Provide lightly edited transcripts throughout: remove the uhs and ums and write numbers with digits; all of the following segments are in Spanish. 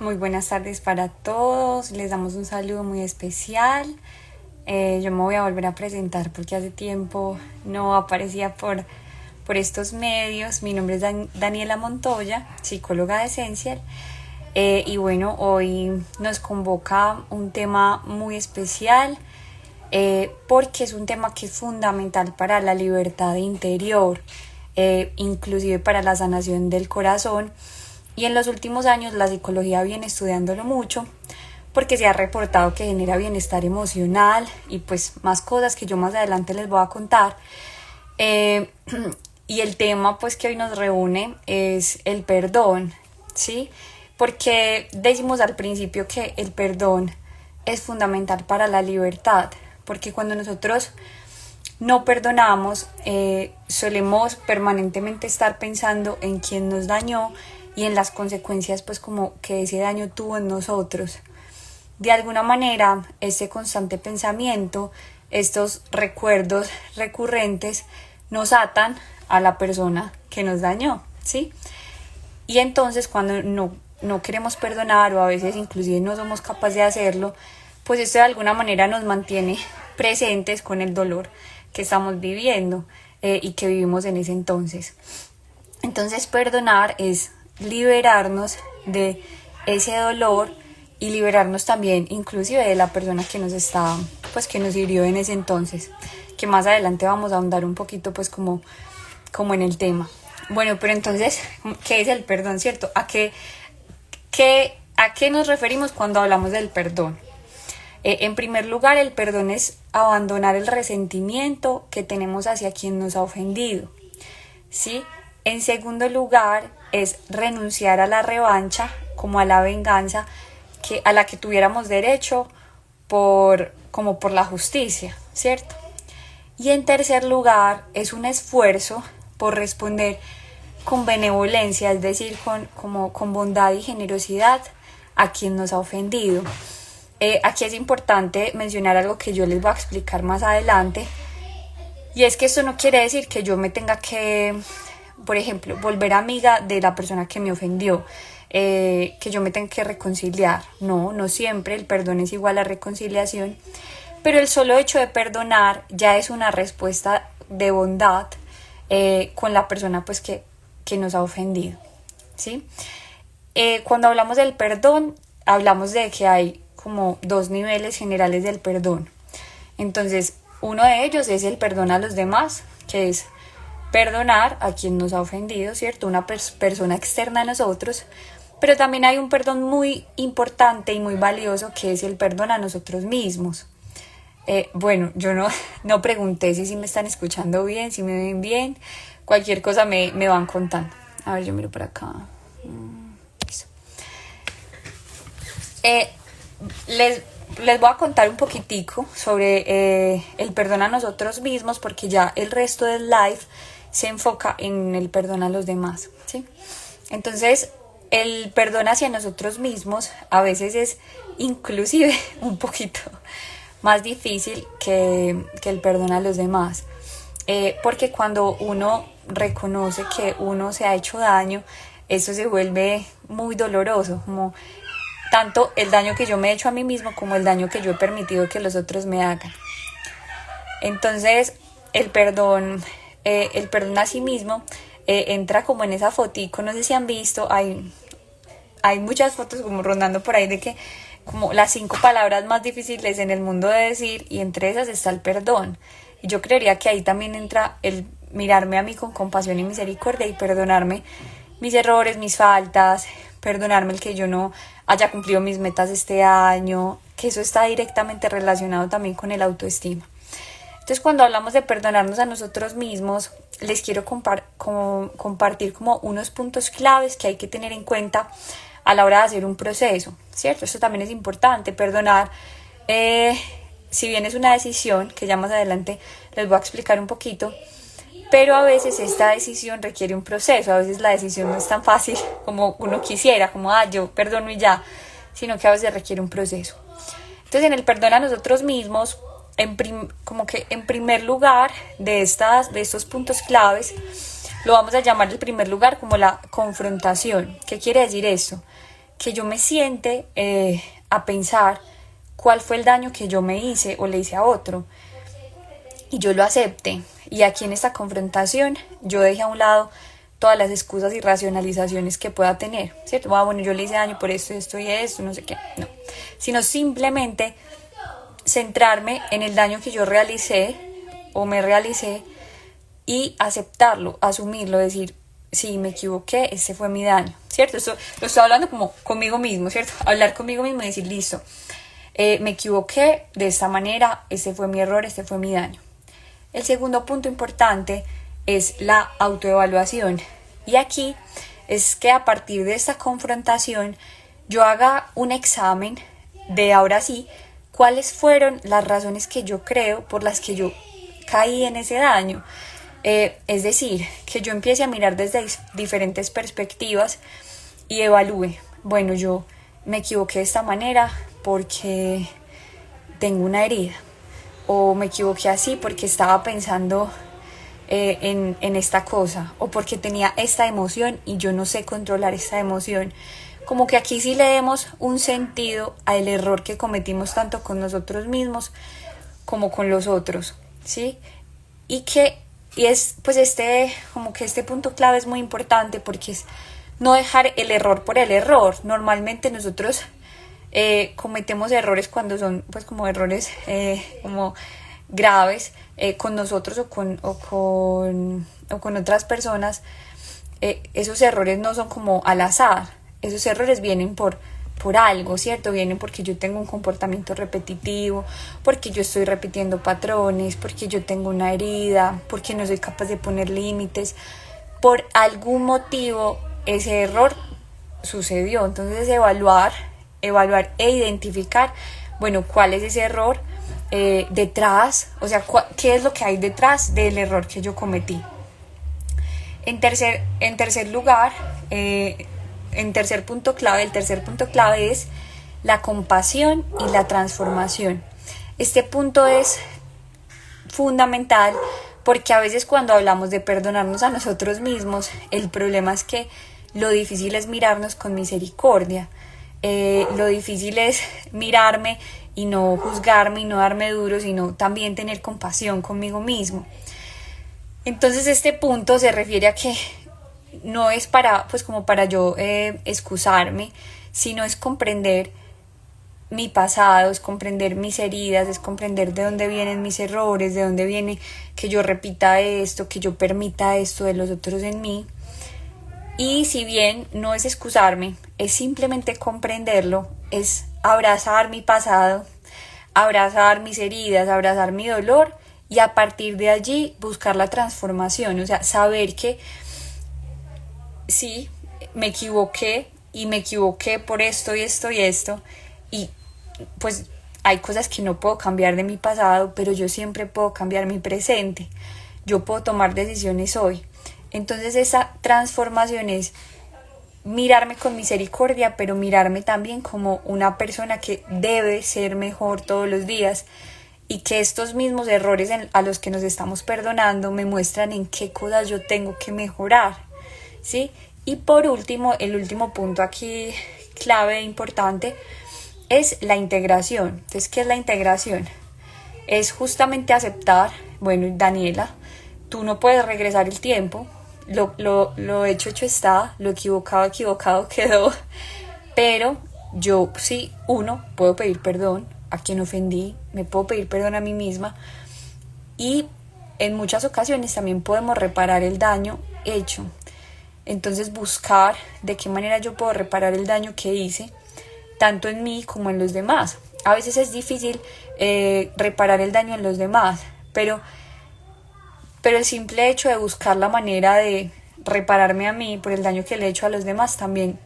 Muy buenas tardes para todos, les damos un saludo muy especial. Yo me voy a volver a presentar porque hace tiempo no aparecía por estos medios. Mi nombre es Daniela Montoya, psicóloga de Essential. Y bueno, hoy nos convoca un tema muy especial porque es un tema que es fundamental para la libertad interior, inclusive para la sanación del corazón. Y en los últimos años la psicología viene estudiándolo mucho porque se ha reportado que genera bienestar emocional y pues más cosas que yo más adelante les voy a contar. Y el tema pues que hoy nos reúne es el perdón, ¿sí? Porque decimos al principio que el perdón es fundamental para la libertad, porque cuando nosotros no perdonamos, solemos permanentemente estar pensando en quién nos dañó y en las consecuencias pues como que ese daño tuvo en nosotros. De alguna manera, este constante pensamiento, estos recuerdos recurrentes nos atan a la persona que nos dañó, ¿sí? Y entonces cuando no queremos perdonar o a veces inclusive no somos capaces de hacerlo, pues esto de alguna manera nos mantiene presentes con el dolor que estamos viviendo y que vivimos en ese entonces. Entonces perdonar es liberarnos de ese dolor y liberarnos también inclusive de la persona que nos está, pues que nos hirió en ese entonces, que más adelante vamos a ahondar un poquito pues como en el tema. Bueno, pero entonces, ¿qué es el perdón, cierto? ¿A qué nos referimos cuando hablamos del perdón? En primer lugar, el perdón es abandonar el resentimiento que tenemos hacia quien nos ha ofendido, ¿sí? En segundo lugar, es renunciar a la revancha, como a la venganza a la que tuviéramos derecho como por la justicia, ¿cierto? Y en tercer lugar, es un esfuerzo por responder con benevolencia, es decir, con bondad y generosidad a quien nos ha ofendido. Aquí es importante mencionar algo que yo les voy a explicar más adelante, y es que esto no quiere decir que yo me tenga que, por ejemplo, volver amiga de la persona que me ofendió, que yo me tenga que reconciliar. No siempre el perdón es igual a reconciliación, pero el solo hecho de perdonar ya es una respuesta de bondad con la persona pues que nos ha ofendido, ¿sí? Cuando hablamos del perdón, hablamos de que hay como dos niveles generales del perdón. Entonces, uno de ellos es el perdón a los demás, que es perdonar a quien nos ha ofendido, ¿cierto? Una persona externa a nosotros. Pero también hay un perdón muy importante y muy valioso, que es el perdón a nosotros mismos. Bueno, yo no pregunté si me están escuchando bien, si me ven bien. Cualquier cosa me van contando. A ver, yo miro por acá. Listo. Les voy a contar un poquitico sobre el perdón a nosotros mismos, porque ya el resto del live se enfoca en el perdón a los demás, ¿sí? Entonces, el perdón hacia nosotros mismos a veces es inclusive un poquito más difícil que el perdón a los demás, porque cuando uno reconoce que uno se ha hecho daño, eso se vuelve muy doloroso, como tanto el daño que yo me he hecho a mí mismo como el daño que yo he permitido que los otros me hagan. Entonces el perdón a sí mismo entra como en esa fotico, no sé si han visto, hay muchas fotos como rondando por ahí de que como las 5 palabras más difíciles en el mundo de decir, y entre esas está el perdón. Y yo creería que ahí también entra el mirarme a mí con compasión y misericordia y perdonarme mis errores, mis faltas, perdonarme el que yo no haya cumplido mis metas este año, que eso está directamente relacionado también con el autoestima. Entonces, cuando hablamos de perdonarnos a nosotros mismos, les quiero compartir como unos puntos claves que hay que tener en cuenta a la hora de hacer un proceso, ¿cierto? Esto también es importante, perdonar, si bien es una decisión, que ya más adelante les voy a explicar un poquito, pero a veces esta decisión requiere un proceso, a veces la decisión no es tan fácil como uno quisiera, como yo perdono y ya, sino que a veces requiere un proceso. Entonces, en el perdón a nosotros mismos, como que en primer lugar de estos puntos claves, lo vamos a llamar el primer lugar como la confrontación. ¿Qué quiere decir eso? que yo me siente a pensar cuál fue el daño que yo me hice o le hice a otro y yo lo acepte. Y aquí en esta confrontación yo dejé a un lado todas las excusas y racionalizaciones que pueda tener, ¿cierto? Bueno, yo le hice daño por esto y esto, no sé qué, no. Sino simplemente centrarme en el daño que yo realicé o me realicé y aceptarlo, asumirlo, decir, sí, me equivoqué, ese fue mi daño, ¿cierto? Esto lo estoy hablando como conmigo mismo, ¿cierto? Hablar conmigo mismo y decir, listo, me equivoqué de esta manera, este fue mi error, este fue mi daño. El segundo punto importante es la autoevaluación. Y aquí es que a partir de esta confrontación yo haga un examen de ahora sí, cuáles fueron las razones que yo creo por las que yo caí en ese daño. Es decir, que yo empiece a mirar desde diferentes perspectivas y evalúe, bueno, yo me equivoqué de esta manera porque tengo una herida, o me equivoqué así porque estaba pensando en esta cosa, o porque tenía esta emoción y yo no sé controlar esta emoción. Como que aquí sí le demos un sentido al error que cometimos tanto con nosotros mismos como con los otros, ¿sí? Y es pues como que este punto clave es muy importante porque es no dejar el error por el error. Normalmente nosotros cometemos errores cuando son pues como errores como graves con nosotros o con otras personas. Esos errores no son como al azar, esos errores vienen por algo, ¿cierto? Vienen porque yo tengo un comportamiento repetitivo, porque yo estoy repitiendo patrones, porque yo tengo una herida, porque no soy capaz de poner límites. Por algún motivo ese error sucedió. Entonces evaluar e identificar, bueno, cuál es ese error detrás, o sea, qué es lo que hay detrás del error que yo cometí. En tercer lugar, el tercer punto clave es la compasión y la transformación. Este punto es fundamental porque a veces cuando hablamos de perdonarnos a nosotros mismos, el problema es que lo difícil es mirarnos con misericordia. Lo difícil es mirarme y no juzgarme y no darme duro, sino también tener compasión conmigo mismo. Entonces este punto se refiere a que no es para yo excusarme, sino es comprender mi pasado, es comprender mis heridas, es comprender de dónde vienen mis errores, de dónde viene que yo repita esto, que yo permita esto de los otros en mí. Y si bien no es excusarme, es simplemente comprenderlo, es abrazar mi pasado, abrazar mis heridas, abrazar mi dolor y a partir de allí buscar la transformación, o sea, saber que sí, me equivoqué y me equivoqué por esto y esto y esto y pues hay cosas que no puedo cambiar de mi pasado, pero yo siempre puedo cambiar mi presente, yo puedo tomar decisiones hoy. Entonces esa transformación es mirarme con misericordia, pero mirarme también como una persona que debe ser mejor todos los días y que estos mismos errores a los que nos estamos perdonando me muestran en qué cosas yo tengo que mejorar, ¿sí? Y por último, el último punto aquí clave e importante es la integración. Entonces, ¿qué es la integración? Es justamente aceptar, bueno, Daniela, tú no puedes regresar el tiempo, lo hecho está, lo equivocado quedó, pero yo sí, puedo pedir perdón a quien ofendí, me puedo pedir perdón a mí misma y en muchas ocasiones también podemos reparar el daño hecho. Entonces buscar de qué manera yo puedo reparar el daño que hice, tanto en mí como en los demás. A veces es difícil reparar el daño en los demás, pero el simple hecho de buscar la manera de repararme a mí por el daño que le he hecho a los demás también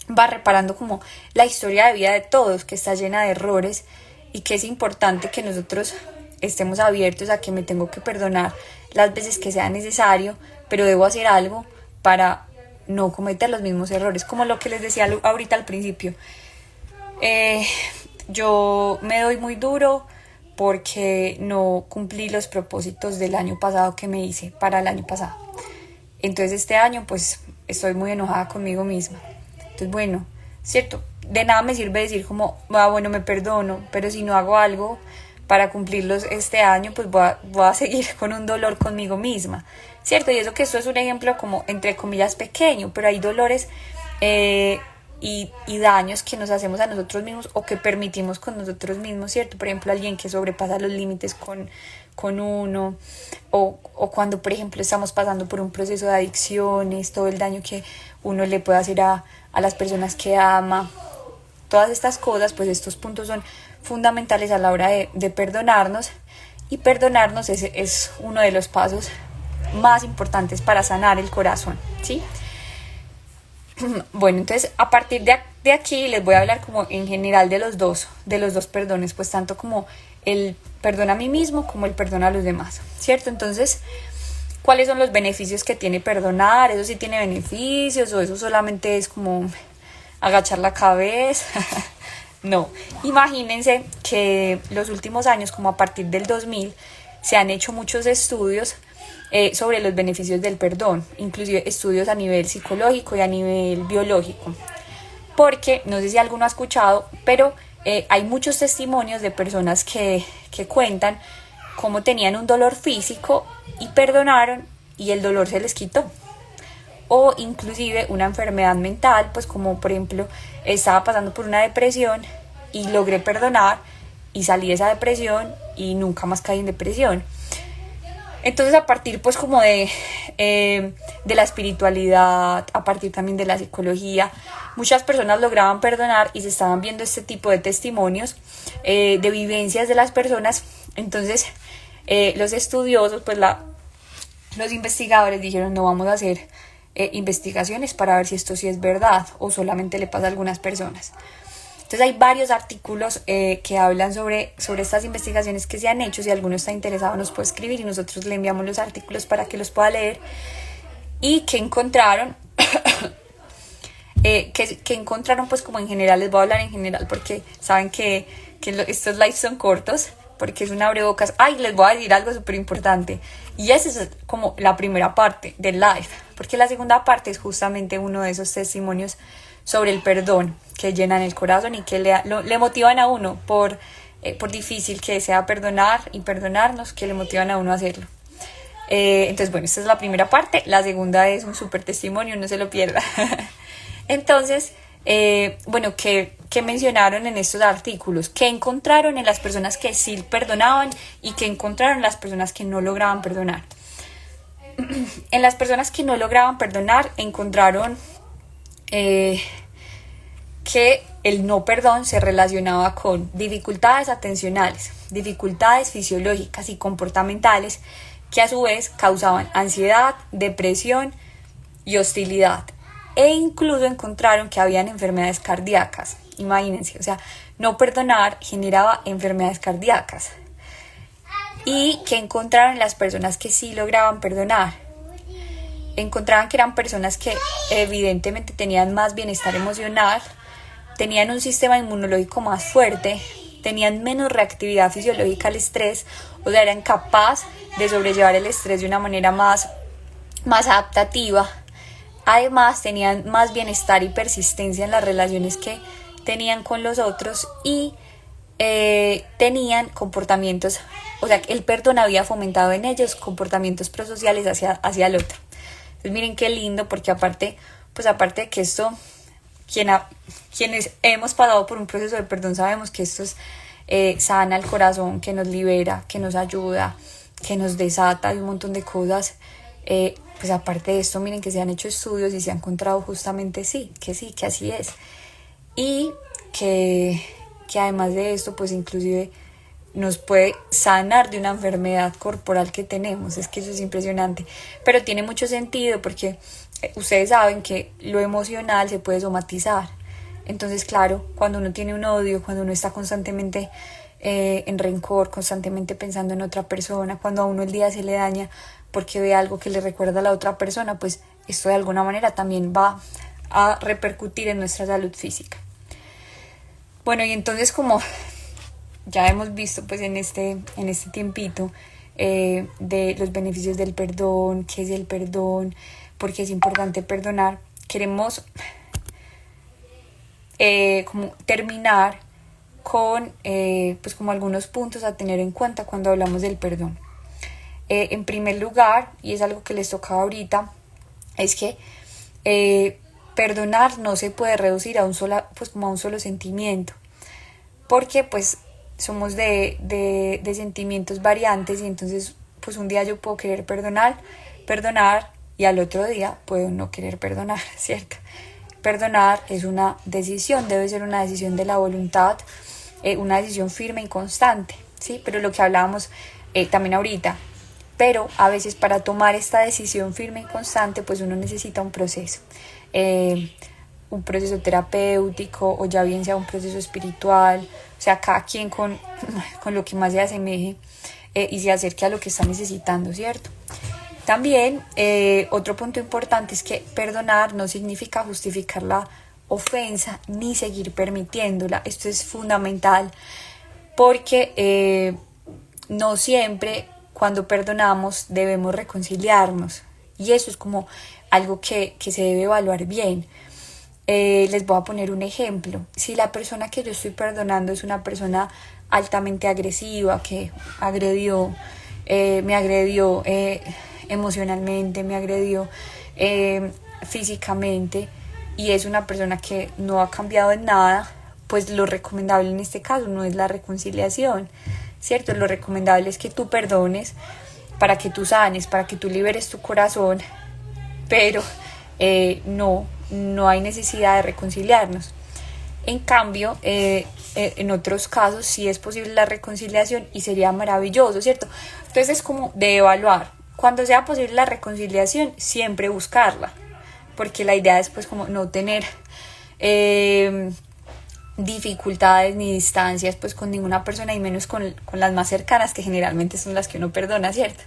va reparando como la historia de vida de todos, que está llena de errores y que es importante que nosotros estemos abiertos a que me tengo que perdonar las veces que sea necesario, pero debo hacer algo para no cometer los mismos errores, como lo que les decía ahorita al principio. Yo me doy muy duro porque no cumplí los propósitos del año pasado que me hice para el año pasado. Entonces este año pues estoy muy enojada conmigo misma. Entonces bueno, ¿cierto? De nada me sirve decir como, bueno, me perdono, pero si no hago algo para cumplirlos este año, pues voy a seguir con un dolor conmigo misma, ¿cierto? Y eso que esto es un ejemplo como, entre comillas, pequeño, pero hay dolores y daños que nos hacemos a nosotros mismos o que permitimos con nosotros mismos, ¿cierto? Por ejemplo, alguien que sobrepasa los límites con uno, o cuando, por ejemplo, estamos pasando por un proceso de adicciones, todo el daño que uno le puede hacer a las personas que ama. Todas estas cosas, pues estos puntos son fundamentales a la hora de perdonarnos, y perdonarnos es uno de los pasos más importantes para sanar el corazón, ¿sí? Bueno, entonces a partir de aquí les voy a hablar como en general de los dos perdones, pues tanto como el perdón a mí mismo como el perdón a los demás, ¿cierto? Entonces, ¿cuáles son los beneficios que tiene perdonar? ¿Eso sí tiene beneficios o eso solamente es como agachar la cabeza? No, imagínense que los últimos años, como a partir del 2000, se han hecho muchos estudios sobre los beneficios del perdón, inclusive estudios a nivel psicológico y a nivel biológico, porque no sé si alguno ha escuchado, pero hay muchos testimonios de personas que cuentan cómo tenían un dolor físico y perdonaron y el dolor se les quitó, o inclusive una enfermedad mental, pues como por ejemplo estaba pasando por una depresión y logré perdonar y salí de esa depresión y nunca más caí en depresión. Entonces, a partir pues como de la espiritualidad, a partir también de la psicología, muchas personas lograban perdonar y se estaban viendo este tipo de testimonios de vivencias de las personas. Entonces, los estudiosos, pues los investigadores dijeron, no, vamos a hacer investigaciones para ver si esto sí es verdad o solamente le pasa a algunas personas. Entonces hay varios artículos que hablan sobre estas investigaciones que se han hecho. Si alguno está interesado nos puede escribir y nosotros le enviamos los artículos para que los pueda leer. Y que encontraron, que encontraron pues como en general, les voy a hablar en general porque saben que estos lives son cortos, porque es un abrebocas. Les voy a decir algo súper importante. Y esa es como la primera parte del live, porque la segunda parte es justamente uno de esos testimonios sobre el perdón que llenan el corazón y que le motivan a uno por difícil que sea perdonar y perdonarnos, que le motivan a uno a hacerlo. Entonces, bueno, esta es la primera parte. La segunda es un súper testimonio, no se lo pierda. Entonces, bueno, que mencionaron en estos artículos, que encontraron en las personas que sí perdonaban y que encontraron en las personas que no lograban perdonar. En las personas que no lograban perdonar encontraron que el no perdón se relacionaba con dificultades atencionales, dificultades fisiológicas y comportamentales que a su vez causaban ansiedad, depresión y hostilidad. E incluso encontraron que habían enfermedades cardíacas. Imagínense, o sea, no perdonar generaba enfermedades cardíacas. Y que encontraron las personas que sí lograban perdonar. Encontraban que eran personas que evidentemente tenían más bienestar emocional, tenían un sistema inmunológico más fuerte, tenían menos reactividad fisiológica al estrés, o sea, eran capaces de sobrellevar el estrés de una manera más adaptativa. Además, tenían más bienestar y persistencia en las relaciones que tenían con los otros y tenían comportamientos, o sea, el perdón había fomentado en ellos comportamientos prosociales hacia el otro. Entonces, miren qué lindo, porque aparte de que esto, quienes hemos pasado por un proceso de perdón sabemos que esto sana el corazón, que nos libera, que nos ayuda, que nos desata y un montón de cosas. Pues aparte de esto, miren que se han hecho estudios y se ha encontrado justamente que así es. Y que además de esto, pues inclusive nos puede sanar de una enfermedad corporal que tenemos. Es que eso es impresionante, pero tiene mucho sentido porque ustedes saben que lo emocional se puede somatizar. Entonces, claro, cuando uno tiene un odio, cuando uno está constantemente en rencor, constantemente pensando en otra persona, cuando a uno el día se le daña porque ve algo que le recuerda a la otra persona, pues esto de alguna manera también va a repercutir en nuestra salud física. Bueno, y entonces, como ya hemos visto pues en este tiempito de los beneficios del perdón, qué es el perdón, por qué es importante perdonar, queremos como terminar con pues como algunos puntos a tener en cuenta cuando hablamos del perdón. En primer lugar, y es algo que les tocaba ahorita, es que perdonar no se puede reducir a un solo sentimiento, porque pues somos de sentimientos variantes, y entonces pues un día yo puedo querer perdonar y al otro día puedo no querer perdonar, ¿cierto? Perdonar es una decisión, debe ser una decisión de la voluntad, una decisión firme y constante, ¿sí? Pero lo que hablábamos también ahorita, pero a veces para tomar esta decisión firme y constante pues uno necesita un proceso terapéutico, o ya bien sea un proceso espiritual, o sea, cada quien con lo que más se asemeje y se acerque a lo que está necesitando, ¿cierto? También otro punto importante es que perdonar no significa justificar la ofensa ni seguir permitiéndola. Esto es fundamental porque no siempre cuando perdonamos debemos reconciliarnos, y eso es como algo que se debe evaluar bien. Les voy a poner un ejemplo. Si la persona que yo estoy perdonando es una persona altamente agresiva, que me agredió emocionalmente, me agredió físicamente, y es una persona que no ha cambiado en nada, pues lo recomendable en este caso no es la reconciliación, ¿cierto? Lo recomendable es que tú perdones para que tú sanes, para que tú liberes tu corazón, pero no hay necesidad de reconciliarnos. En cambio, en otros casos sí es posible la reconciliación y sería maravilloso, ¿cierto? Entonces es como de evaluar. Cuando sea posible la reconciliación, siempre buscarla, porque la idea es pues como no tener dificultades ni distancias pues con ninguna persona, y menos con las más cercanas, que generalmente son las que uno perdona, ¿cierto?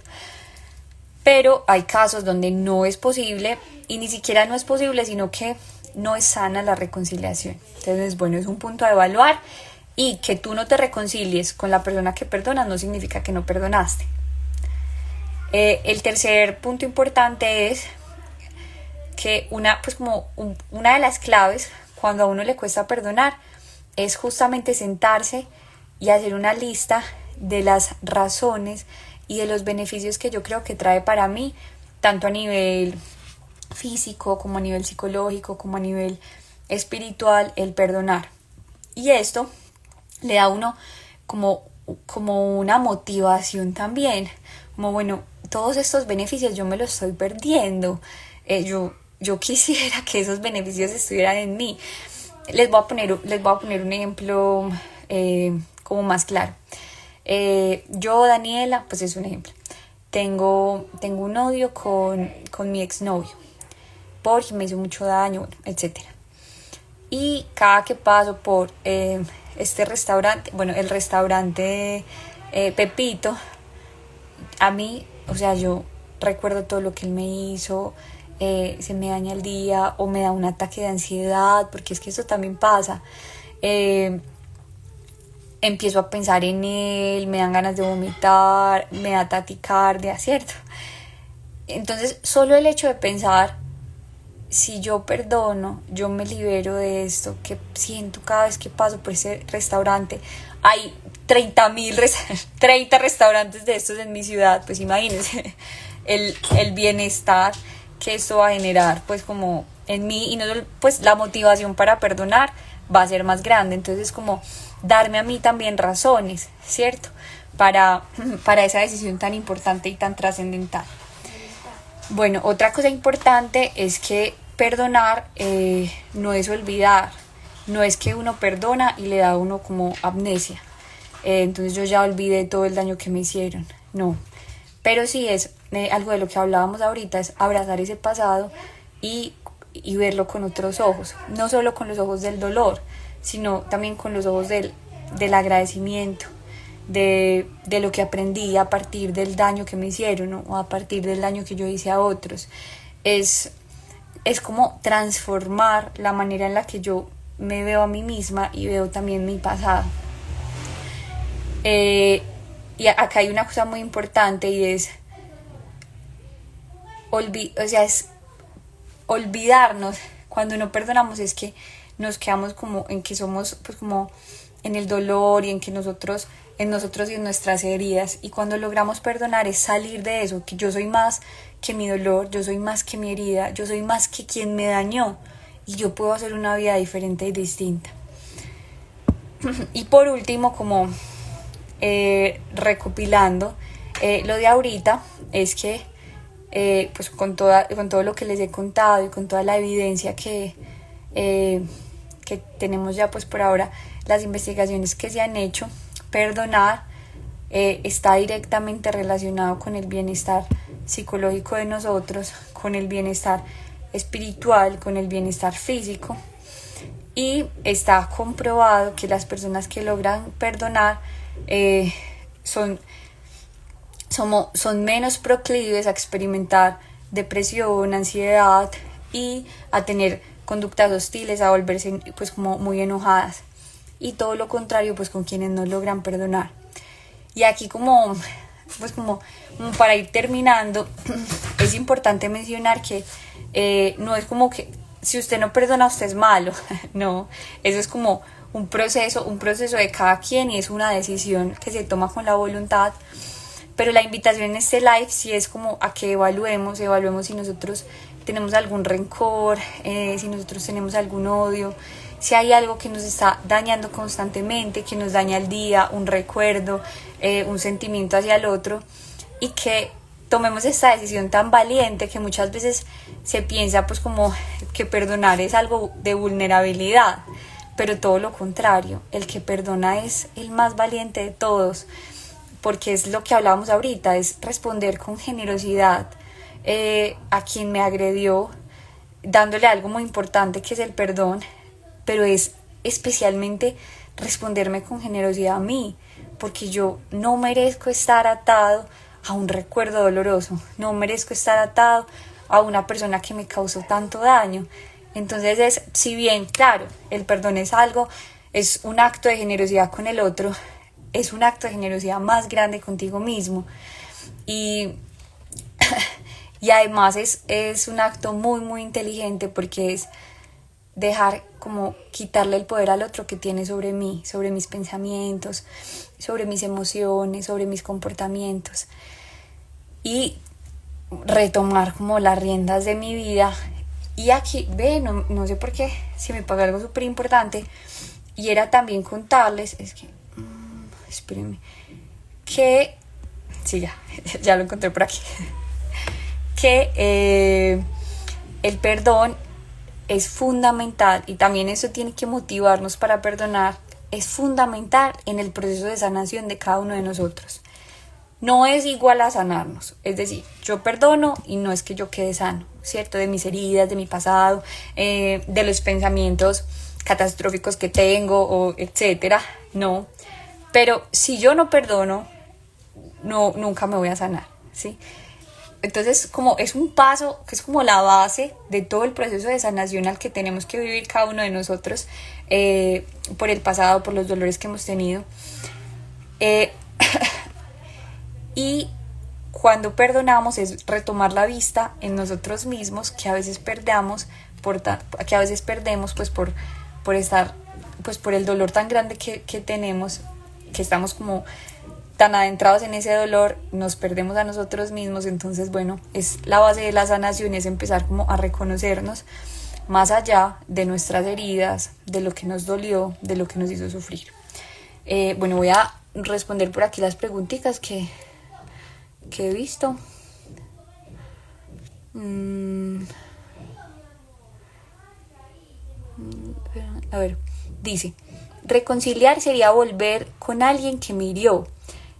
Pero hay casos donde no es posible, y ni siquiera no es posible, sino que no es sana la reconciliación. Entonces, bueno, es un punto a evaluar, y que tú no te reconcilies con la persona que perdonas no significa que no perdonaste. El tercer punto importante es que una de las claves cuando a uno le cuesta perdonar es justamente sentarse y hacer una lista de las razones y de los beneficios que yo creo que trae para mí, tanto a nivel físico como a nivel psicológico como a nivel espiritual, el perdonar. Y esto le da a uno como una motivación también, como bueno, todos estos beneficios yo me los estoy perdiendo, yo quisiera que esos beneficios estuvieran en mí. Les voy a poner un ejemplo como más claro. Yo, Daniela, pues es un ejemplo. Tengo un odio con mi exnovio, porque me hizo mucho daño, bueno, etcétera. Y cada que paso por este restaurante, bueno, el restaurante Pepito, a mí, o sea, yo recuerdo todo lo que él me hizo, se me daña el día, o me da un ataque de ansiedad, porque es que eso también pasa. Empiezo a pensar en él, me dan ganas de vomitar, me da taquicardia, ¿cierto? Entonces, solo el hecho de pensar, si yo perdono, yo me libero de esto que siento cada vez que paso por ese restaurante. Hay 30 restaurantes de estos en mi ciudad, pues imagínense el bienestar que esto va a generar pues como en mí, y no pues la motivación para perdonar va a ser más grande. Entonces como darme a mí también razones, ¿cierto? Para esa decisión tan importante y tan trascendental. Bueno, otra cosa importante es que perdonar no es olvidar, no es que uno perdona y le da a uno como amnesia. Entonces yo ya olvidé todo el daño que me hicieron, no. Pero sí es algo de lo que hablábamos ahorita, es abrazar ese pasado y verlo con otros ojos, no solo con los ojos del dolor, sino también con los ojos del agradecimiento, de lo que aprendí a partir del daño que me hicieron, ¿no? O a partir del daño que yo hice a otros. Es como transformar la manera en la que yo me veo a mí misma y veo también mi pasado. Y acá hay una cosa muy importante, y es olvidarnos. Cuando no perdonamos es que nos quedamos como en que somos pues como en el dolor y en que en nosotros y en nuestras heridas. Y cuando logramos perdonar es salir de eso, que yo soy más que mi dolor, yo soy más que mi herida, yo soy más que quien me dañó y yo puedo hacer una vida diferente y distinta. Y por último, como recopilando, lo de ahorita es que pues con todo lo que les he contado y con toda la evidencia que tenemos ya pues por ahora, las investigaciones que se han hecho, perdonar está directamente relacionado con el bienestar psicológico de nosotros, con el bienestar espiritual, con el bienestar físico, y está comprobado que las personas que logran perdonar son menos proclives a experimentar depresión, ansiedad y a tener conductas hostiles, a volverse pues como muy enojadas, y todo lo contrario pues con quienes no logran perdonar. Y aquí como para ir terminando, es importante mencionar que no es como que si usted no perdona usted es malo, no, eso es como un proceso de cada quien y es una decisión que se toma con la voluntad. Pero la invitación en este live sí es como a que evaluemos si nosotros tenemos algún rencor, si nosotros tenemos algún odio, si hay algo que nos está dañando constantemente, que nos daña el día, un recuerdo, un sentimiento hacia el otro, y que tomemos esta decisión tan valiente que muchas veces se piensa pues como que perdonar es algo de vulnerabilidad, pero todo lo contrario, el que perdona es el más valiente de todos, porque es lo que hablábamos ahorita, es responder con generosidad a quien me agredió, dándole algo muy importante que es el perdón, pero es especialmente responderme con generosidad a mí, porque yo no merezco estar atado a un recuerdo doloroso, no merezco estar atado a una persona que me causó tanto daño. Entonces si bien, claro, el perdón es un acto de generosidad con el otro, es un acto de generosidad más grande contigo mismo, y además es un acto muy muy inteligente, porque es dejar como quitarle el poder al otro que tiene sobre mí, sobre mis pensamientos, sobre mis emociones, sobre mis comportamientos, y retomar como las riendas de mi vida. Y aquí, no sé por qué, se me pasó algo súper importante, y era también contarles, espérenme, que, sí, ya lo encontré por aquí, que el perdón es fundamental, y también eso tiene que motivarnos para perdonar, es fundamental en el proceso de sanación de cada uno de nosotros. No es igual a sanarnos, es decir, yo perdono y no es que yo quede sano, ¿cierto? De mis heridas, de mi pasado, de los pensamientos catastróficos que tengo, o etcétera, no. Pero si yo no perdono, nunca me voy a sanar, ¿sí? Entonces, como es un paso que es como la base de todo el proceso de sanación al que tenemos que vivir cada uno de nosotros, por el pasado, por los dolores que hemos tenido. Y cuando perdonamos es retomar la vista en nosotros mismos, que a veces perdemos pues por estar pues por el dolor tan grande que tenemos, que estamos como tan adentrados en ese dolor, nos perdemos a nosotros mismos. Entonces, bueno, es la base de la sanación, es empezar como a reconocernos más allá de nuestras heridas, de lo que nos dolió, de lo que nos hizo sufrir. Bueno, voy a responder por aquí las preguntitas que he visto. A ver, dice: reconciliar sería volver con alguien que me hirió,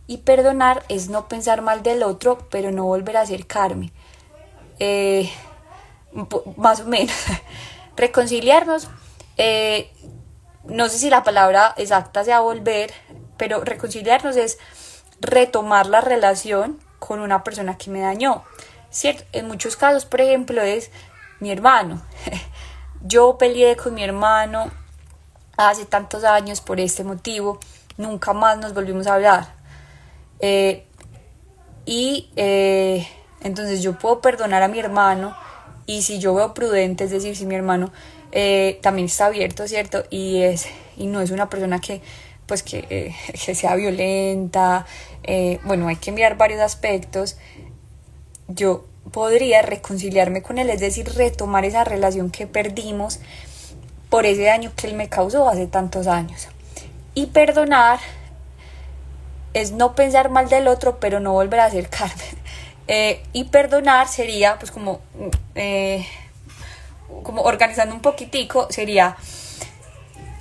y perdonar es no pensar mal del otro, pero no volver a acercarme. Más o menos. Reconciliarnos, no sé si la palabra exacta sea volver, pero reconciliarnos es retomar la relación con una persona que me dañó, ¿cierto? En muchos casos, por ejemplo, es mi hermano. Yo peleé con mi hermano hace tantos años por este motivo, nunca más nos volvimos a hablar. Entonces yo puedo perdonar a mi hermano, y si yo veo prudente, es decir, si mi hermano también está abierto, ¿cierto? Y no es una persona que pues que sea violenta. Bueno, hay que mirar varios aspectos. Yo podría reconciliarme con él, es decir, retomar esa relación que perdimos por ese daño que él me causó hace tantos años. Y perdonar es no pensar mal del otro, pero no volver a acercarme. Y perdonar sería, pues como organizando un poquitico, sería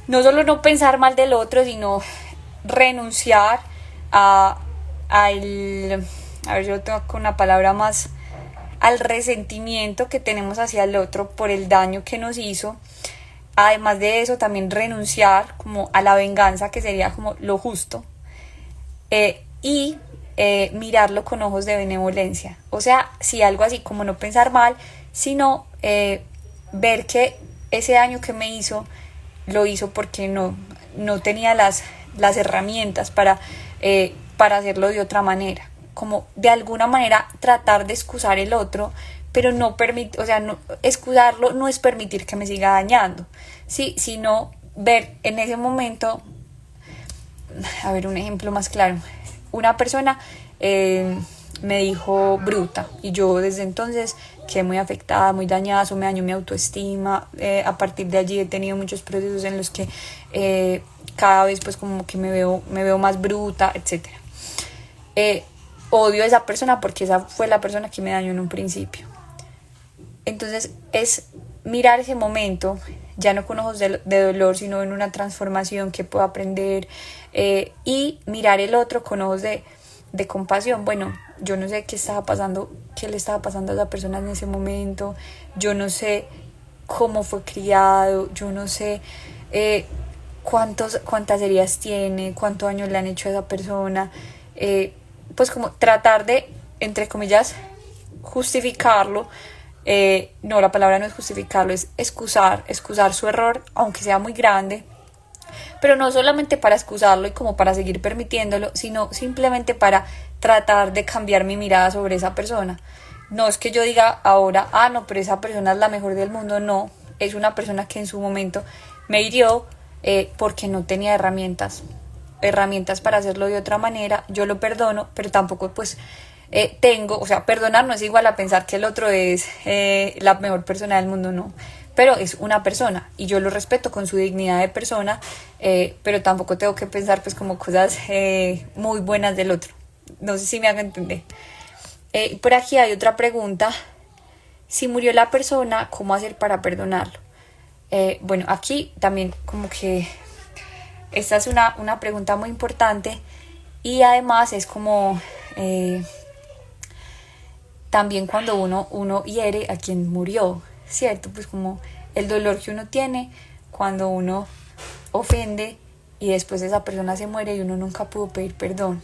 no solo no pensar mal del otro, sino renunciar a ver, yo tengo con una palabra más, al resentimiento que tenemos hacia el otro por el daño que nos hizo. Además de eso, también renunciar como a la venganza, que sería como lo justo, y mirarlo con ojos de benevolencia. O sea, sí, algo así como no pensar mal, sino ver que ese daño que me hizo, lo hizo porque no tenía las herramientas para hacerlo de otra manera. Como de alguna manera tratar de excusar el otro, pero no permitir, o sea, no, excusarlo no es permitir que me siga dañando, ¿sí? Sino ver en ese momento, a ver, un ejemplo más claro. Una persona me dijo bruta y yo desde entonces quedé muy afectada, muy dañada, eso me dañó mi autoestima. A partir de allí he tenido muchos procesos en los que cada vez pues como que me veo más bruta, etc. Odio a esa persona porque esa fue la persona que me dañó en un principio. Entonces es mirar ese momento ya no con ojos de dolor, sino en una transformación que puedo aprender, y mirar el otro con ojos de compasión. Bueno, yo no sé qué le estaba pasando a esa persona en ese momento, yo no sé cómo fue criado, yo no sé cuántas heridas tiene, cuántos años le han hecho a esa persona, pues como tratar de, entre comillas, justificarlo. No, la palabra no es justificarlo, es excusar su error, aunque sea muy grande, pero no solamente para excusarlo y como para seguir permitiéndolo, sino simplemente para tratar de cambiar mi mirada sobre esa persona. No es que yo diga ahora, no, pero esa persona es la mejor del mundo. No, es una persona que en su momento me hirió porque no tenía herramientas para hacerlo de otra manera. Yo lo perdono, pero tampoco pues perdonar no es igual a pensar que el otro es la mejor persona del mundo, no, pero es una persona y yo lo respeto con su dignidad de persona, pero tampoco tengo que pensar pues como cosas muy buenas del otro. No sé si me hago entender. Por aquí hay otra pregunta: si murió la persona, ¿cómo hacer para perdonarlo? Bueno, aquí también como que esta es una pregunta muy importante, y además es como también cuando uno hiere a quien murió, ¿cierto? Pues como el dolor que uno tiene cuando uno ofende y después esa persona se muere y uno nunca pudo pedir perdón,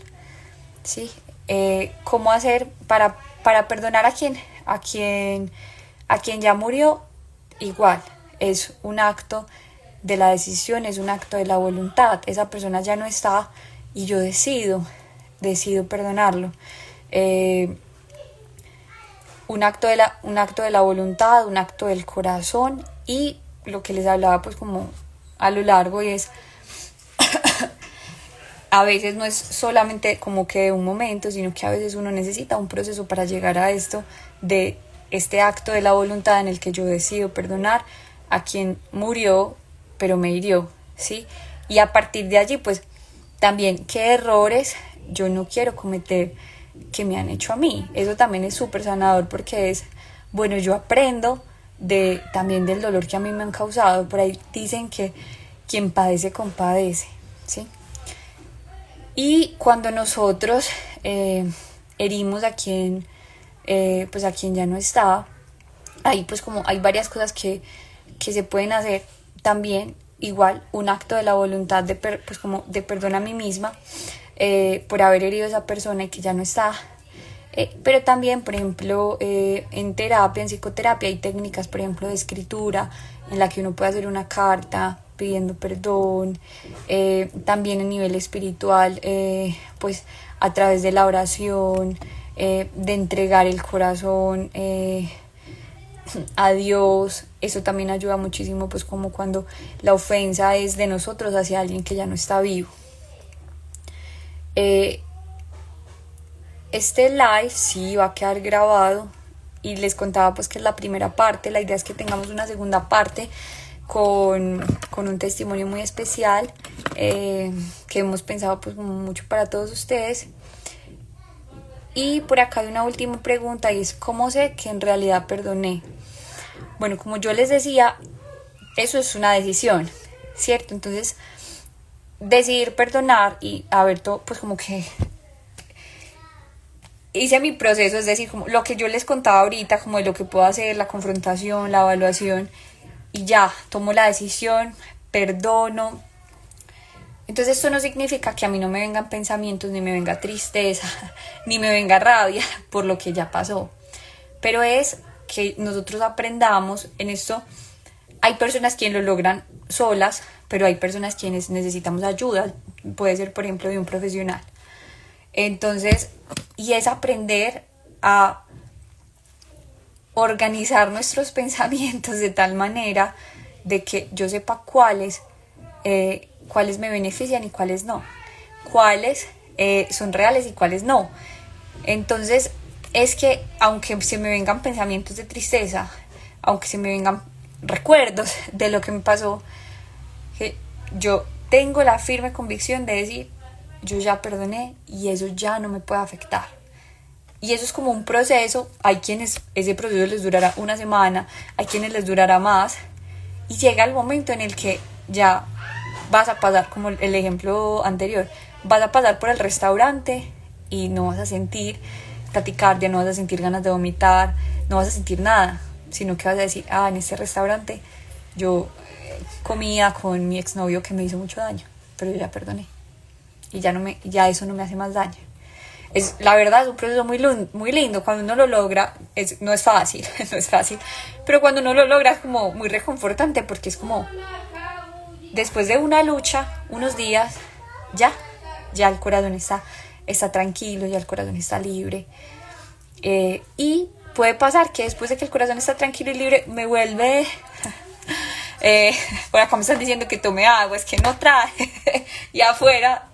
¿sí? ¿Cómo hacer para perdonar a quien ya murió? Igual, es un acto de la decisión, es un acto de la voluntad. Esa persona ya no está y yo decido perdonarlo. Un acto de la voluntad, un acto del corazón, y lo que les hablaba pues como a lo largo, y es a veces no es solamente como que de un momento, sino que a veces uno necesita un proceso para llegar a esto, de este acto de la voluntad en el que yo decido perdonar a quien murió pero me hirió, ¿sí? Y a partir de allí pues también qué errores yo no quiero cometer que me han hecho a mí. Eso también es súper sanador, porque es, bueno, yo aprendo también del dolor que a mí me han causado. Por ahí dicen que quien padece compadece, ¿sí? Y cuando nosotros herimos a quien ya no está, ahí pues como hay varias cosas que se pueden hacer también. Igual un acto de la voluntad pues como de perdón a mí misma por haber herido a esa persona y que ya no está. Pero también, por ejemplo, en terapia, en psicoterapia, hay técnicas, por ejemplo, de escritura, en la que uno puede hacer una carta pidiendo perdón. También a nivel espiritual, pues a través de la oración, de entregar el corazón, a Dios. Eso también ayuda muchísimo, pues como cuando la ofensa es de nosotros hacia alguien que ya no está vivo. Este live sí va a quedar grabado y les contaba pues que es la primera parte. La idea es que tengamos una segunda parte con un testimonio muy especial que hemos pensado pues mucho para todos ustedes. Y por acá hay una última pregunta y es: ¿cómo sé que en realidad perdoné? Bueno, como yo les decía, eso es una decisión, ¿cierto? Entonces, decidir perdonar y haber todo, pues como que hice mi proceso, es decir, como lo que yo les contaba ahorita, como de lo que puedo hacer, la confrontación, la evaluación, y ya, tomo la decisión, perdono. Entonces esto no significa que a mí no me vengan pensamientos, ni me venga tristeza, ni me venga rabia por lo que ya pasó. Pero es que nosotros aprendamos en esto. Hay personas quienes lo logran solas, pero hay personas quienes necesitamos ayuda. Puede ser, por ejemplo, de un profesional. Entonces, y es aprender a organizar nuestros pensamientos de tal manera de que yo sepa cuáles me benefician y cuáles no, cuáles son reales y cuáles no. Entonces es que aunque se me vengan pensamientos de tristeza, aunque se me vengan recuerdos de lo que me pasó, que yo tengo la firme convicción de decir: yo ya perdoné y eso ya no me puede afectar. Y eso es como un proceso. Hay quienes ese proceso les durará una semana, hay quienes les durará más, y llega el momento en el que ya vas a pasar, como el ejemplo anterior, vas a pasar por el restaurante y no vas a sentir taticardia, no vas a sentir ganas de vomitar, no vas a sentir nada, sino que vas a decir: en este restaurante yo comía con mi exnovio que me hizo mucho daño, pero yo ya perdoné y ya eso no me hace más daño. La verdad es un proceso muy lindo. Cuando uno lo logra, no es fácil, no es fácil, pero cuando uno lo logra es como muy reconfortante, porque es como después de una lucha, unos días, ya el corazón está tranquilo, ya el corazón está libre. Y puede pasar que después de que el corazón está tranquilo y libre, me vuelve... por acá me están diciendo que tome agua, es que no traje. Y afuera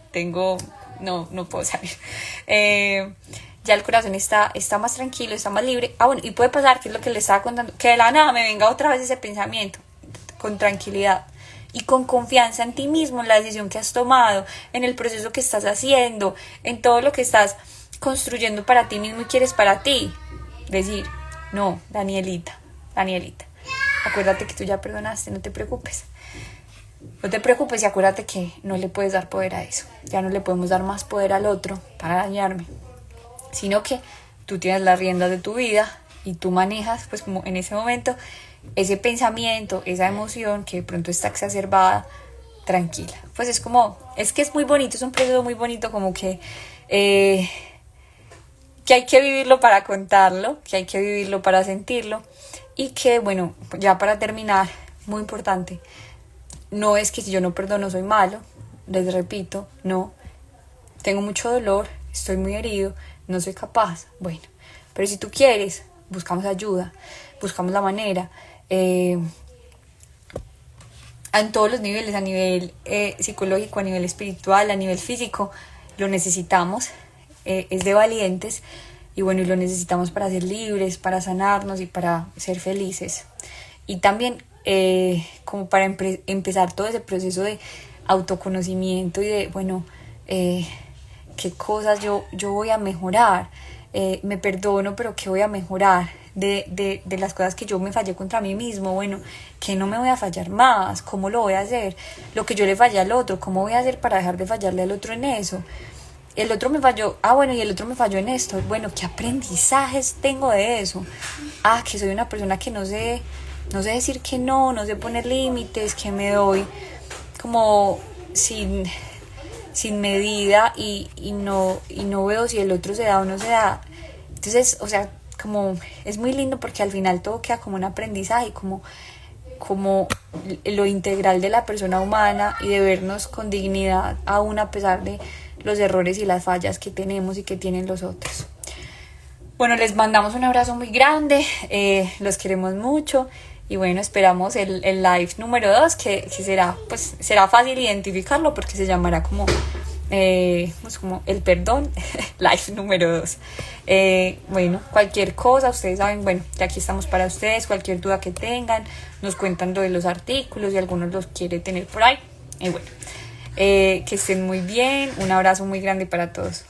no puedo salir. Ya el corazón está más tranquilo, está más libre. Bueno, y puede pasar, que es lo que les estaba contando, que de la nada me venga otra vez ese pensamiento, con tranquilidad y con confianza en ti mismo, en la decisión que has tomado, en el proceso que estás haciendo, en todo lo que estás construyendo para ti mismo y quieres para ti. Decir: no, Danielita, acuérdate que tú ya perdonaste, no te preocupes. No te preocupes y acuérdate que no le puedes dar poder a eso. Ya no le podemos dar más poder al otro para dañarme, sino que tú tienes las riendas de tu vida y tú manejas, pues como en ese momento, ese pensamiento, esa emoción que de pronto está exacerbada, tranquila. Pues es que es muy bonito, es un proceso muy bonito, como que hay que vivirlo para contarlo, que hay que vivirlo para sentirlo, y que, bueno, ya para terminar, muy importante, no es que si yo no perdono soy malo, les repito, no, tengo mucho dolor, estoy muy herido, no soy capaz. Bueno, pero si tú quieres, buscamos ayuda, buscamos la manera, en todos los niveles, a nivel psicológico, a nivel espiritual, a nivel físico, lo necesitamos, es de valientes, y bueno, y lo necesitamos para ser libres, para sanarnos y para ser felices. Y también como para empezar todo ese proceso de autoconocimiento y de, bueno, qué cosas yo voy a mejorar, me perdono, pero qué voy a mejorar de las cosas que yo me fallé contra mí mismo. Bueno, que no me voy a fallar más, cómo lo voy a hacer, lo que yo le fallé al otro, cómo voy a hacer para dejar de fallarle al otro en eso. El otro me falló, y el otro me falló en esto. Bueno, ¿qué aprendizajes tengo de eso? Que soy una persona que no sé decir que no sé poner límites, que me doy como sin medida y no veo si el otro se da o no se da. Entonces, o sea, como es muy lindo, porque al final todo queda como un aprendizaje, como lo integral de la persona humana, y de vernos con dignidad aún a pesar de los errores y las fallas que tenemos y que tienen los otros. Bueno, les mandamos un abrazo muy grande, los queremos mucho y bueno, esperamos el live número 2 que será, pues será fácil identificarlo porque se llamará como, pues como el perdón, live número 2. Bueno, cualquier cosa, ustedes saben, bueno, ya aquí estamos para ustedes, cualquier duda que tengan, nos cuentan lo de los artículos y algunos los quiere tener por ahí. Y bueno, que estén muy bien, un abrazo muy grande para todos.